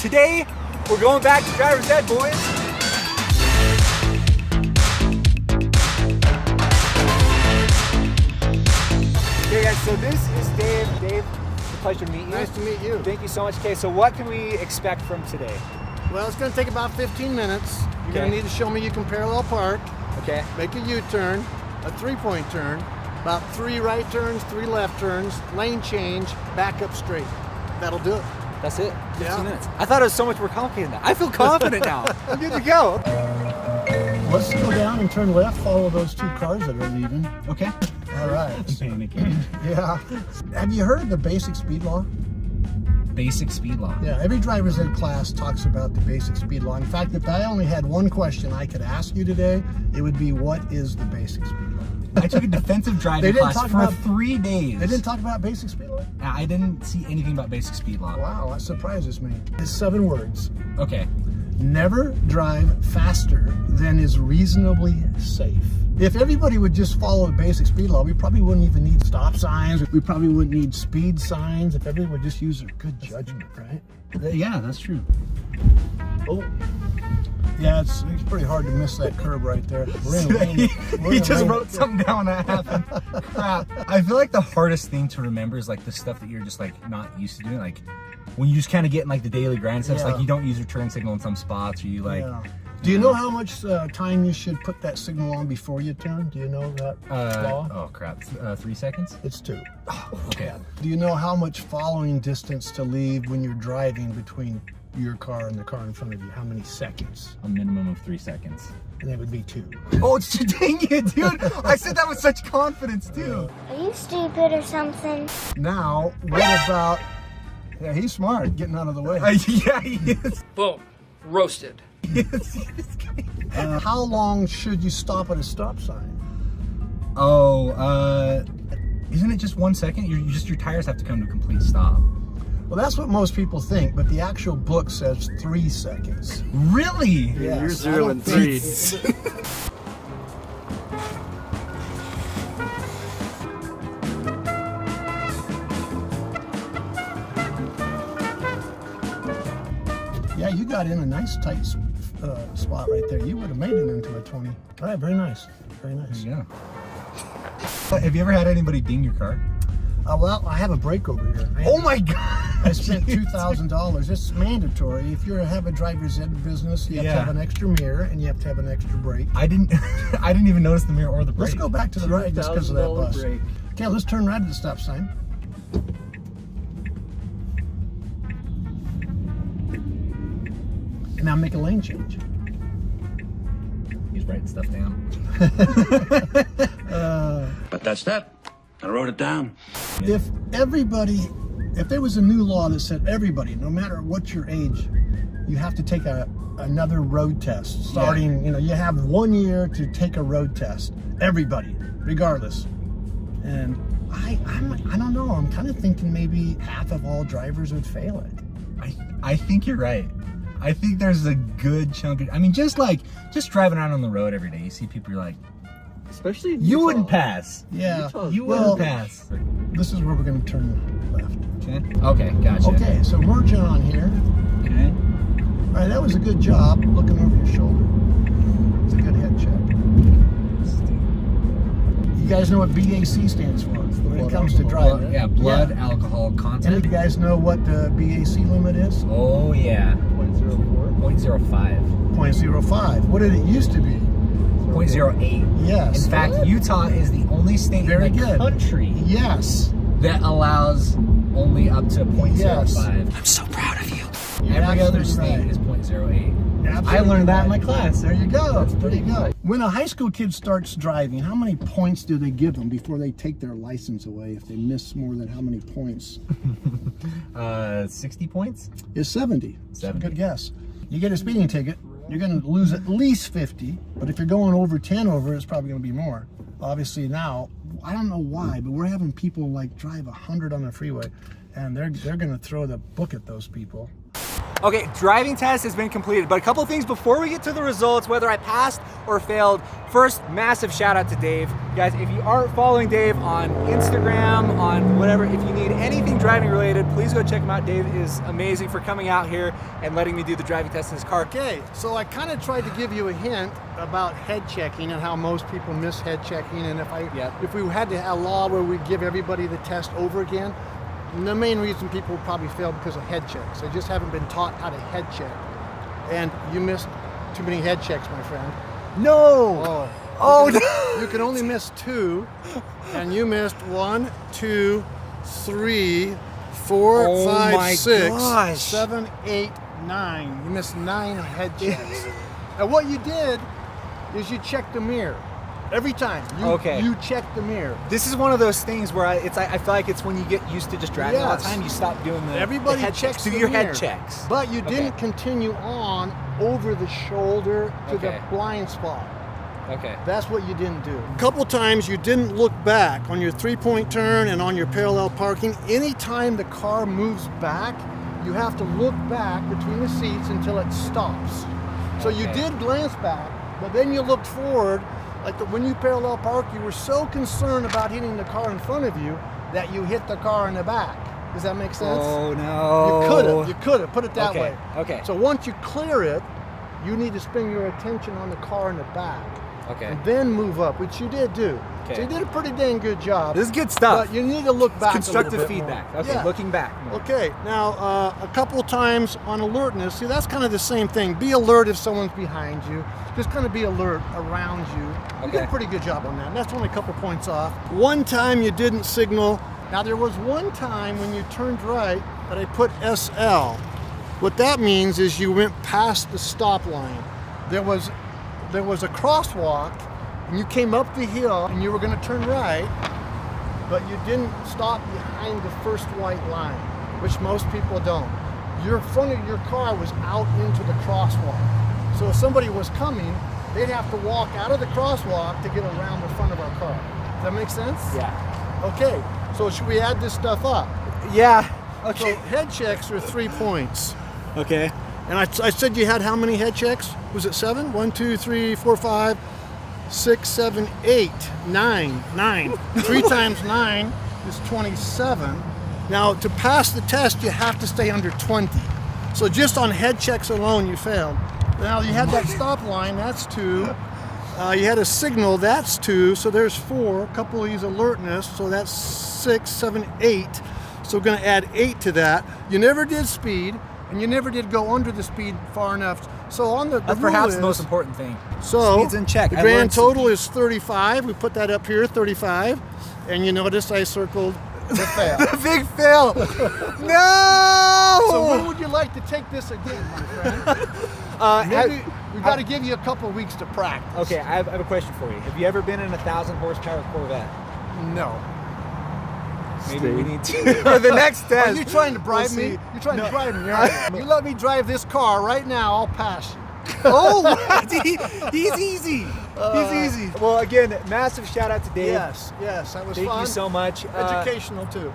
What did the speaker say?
Today, we're going back to driver's ed, boys. Okay guys, so this is Dave. Dave, it's a pleasure to meet you. Nice to meet you. Thank you so much. Okay, so what can we expect from today? Well, it's going to take about 15 minutes. You're going to need to show me you can parallel park, Okay. make a U-turn, a three-point turn, about 3 right turns, 3 left turns, lane change, back up straight. That'll do it. That's it? 15 Yeah. minutes. I thought it was so much more complicated than that. I feel confident now. I'm good to go. Let's go down and turn left, follow those 2 cars that are leaving. Okay. All right. Panicking. Yeah. Have you heard of the basic speed law? Basic speed law. Yeah, every driver's ed class talks about the basic speed law. In fact, if I only had one question I could ask you today, it would be, what is the basic speed law? I took a defensive driving class for 3 days. They didn't talk about basic speed law? I didn't see anything about basic speed law. Wow, that surprises me. It's 7 words. Okay. Never drive faster than is reasonably safe. If everybody would just follow the basic speed law, we probably wouldn't even need stop signs. We probably wouldn't need speed signs if everyone would just use their good judgment, right? Yeah, that's true. Oh, yeah, it's pretty hard to miss that curb right there. We're in a lane. We're He in a just lane. wrote something down that happened. Crap. I feel like the hardest thing to remember is like the stuff that you're just like not used to doing. Like when you just kind of get in like the daily grind stuff, it's Yeah. like you don't use your turn signal in some spots, or you like. Yeah. Do you know how much time you should put that signal on before you turn? Do you know that law? Oh crap. 3 seconds? It's 2. Okay. Do you know how much following distance to leave when you're driving between your car and the car in front of you? How many seconds? A minimum of 3 seconds. And it would be 2. Oh, it's dang it, dude! I said that with such confidence too. Are you stupid or something? Now, what about... Yeah, he's smart, getting out of the way. Yeah, he is. Boom. Roasted. How long should you stop at a stop sign? Oh, isn't it just 1 second? Your tires have to come to a complete stop. Well, that's what most people think, but the actual book says 3 seconds. Really? Yes, You're I 0 don't and think- 3. Yeah, you got in a nice tight spot right there. You would have made it into a 20. All right, very nice. Very nice. Yeah. Have you ever had anybody ding your car? Well, I have a brake over here. Oh my god! I spent $2,000. It's mandatory. If you have a driver's ed business, you have to Yeah. have an extra mirror and you have to have an extra brake. I didn't even notice the mirror or the brake. Let's go back to the right just because of that $2,000 bus. break. Okay, let's turn right at the stop sign. And now make a lane change. He's writing stuff down. But that's that. I wrote it down. If there was a new law that said everybody, no matter what your age, you have to take another road test starting, you have 1 year to take a road test. Everybody, regardless. And I don't know, I'm kind of thinking maybe half of all drivers would fail it. I think you're right. I think there's a good chunk of, I mean, just driving around on the road every day, you see people, you're like, Especially in you Utah. wouldn't pass. Yeah, Utah's You well, wouldn't pass. this is where we're going to turn left. Okay, gotcha. Okay, so merge on here. Okay. All right, that was a good job looking over your shoulder. It's a good head check. You guys know what BAC stands for when it comes to driving? Yeah, blood Yeah. alcohol And content. you guys know what the BAC limit is? Oh yeah. 0.04. 0.05. 0.05. What did it used to be? 0.08. Yes. In fact, Utah is the only state Very in the good. country Yes. that allows only up to 0.05. Yes. I'm so proud of you. You're Every other absolutely state right. is 0.08. I Absolutely learned that in my right. class. There you go. That's pretty good. When a high school kid starts driving, how many points do they give them before they take their license away if they miss more than how many points? 60 points? It's 70. 70. Good guess. You get a speeding ticket, you're going to lose at least 50, but if you're going over 10 over, it's probably going to be more. Obviously now, I don't know why, but we're having people like drive 100 on the freeway, and they're going to throw the book at those people. Okay, driving test has been completed, but a couple things before we get to the results, whether I passed or failed. First, massive shout out to Dave. Guys, if you aren't following Dave on Instagram, on whatever, if you need anything driving related, please go check him out. Dave is amazing for coming out here and letting me do the driving test in his car. Okay, so I kind of tried to give you a hint about head checking and how most people miss head checking, and if we had a law where we give everybody the test over again, the main reason people would probably fail because of head checks. They just haven't been taught how to head check, and you missed too many head checks, my friend. No! You can only miss 2, and you missed 1, 2, 3, 4, Oh 5, my 6, gosh. 7, 8, 9. You missed 9 head checks. And what you did is you checked the mirror every time. You checked the mirror. This is one of those things where I feel like it's when you get used to just driving all the Yes. time, you stop doing the Everybody head checks do the your mirror, head checks. but you didn't continue on over the shoulder to Okay. the blind spot. Okay. That's what you didn't do. A couple times you didn't look back on your 3-point turn and on your parallel parking. Anytime the car moves back, you have to look back between the seats until it stops. So you Okay. did glance back, but then you looked forward. When you parallel park, you were so concerned about hitting the car in front of you that you hit the car in the back. Does that make sense? Oh no. You could have, put it that Okay, way. okay. So once you clear it, you need to spend your attention on the car in the back. Okay. And then move up, which you did do. Okay. So you did a pretty dang good job. This is good stuff. But you need to look back Constructive a little bit feedback. more. Okay, Yeah. looking back. Okay, now a couple times on alertness, see that's kind of the same thing. Be alert if someone's behind you. Just kind of be alert around you. You did a Okay. pretty good job on that. That's only a couple points off. One time you didn't signal. Now there was one time when you turned right that I put SL. What that means is you went past the stop line. There was a crosswalk and you came up the hill and you were going to turn right, but you didn't stop behind the first white line, which most people don't. Your front of your car was out into the crosswalk. So if somebody was coming, they'd have to walk out of the crosswalk to get around the front of our car. Does that make sense? Yeah. Okay, so should we add this stuff up? Yeah. So Okay. head checks are 3 points. Okay. And I said you had how many head checks? Was it 7? 1, 2, 3, 4, 5, 6, 7, 8, 9. 9. 3 times 9 is 27. Now, to pass the test, you have to stay under 20. So just on head checks alone, you failed. Now, you had that stop line, that's 2. You had a signal, that's 2. So there's 4. A couple of these alertness, so that's 6, 7, 8. So we're going to add 8 to that. You never did speed, and you never did go under the speed far enough. So on the That's rule perhaps is, the most important thing. so Speed's in check. the I grand learned some- total is 35. We put that up here, 35. And you notice I circled the fail. Big fail. No. So when would you like to take this again, my friend? Maybe we've got to give you a couple weeks to practice. Okay, I have a question for you. Have you ever been in a 1,000 horsepower Corvette? No. Maybe we need to. For the next test. Are you trying to bribe we'll me? see. You're trying No. to bribe me, right? You let me drive this car right now, I'll pass you. Oh, he's easy. He's easy. Well, again, massive shout out to Dave. Yes, that was Thank fun. you so much. Educational too.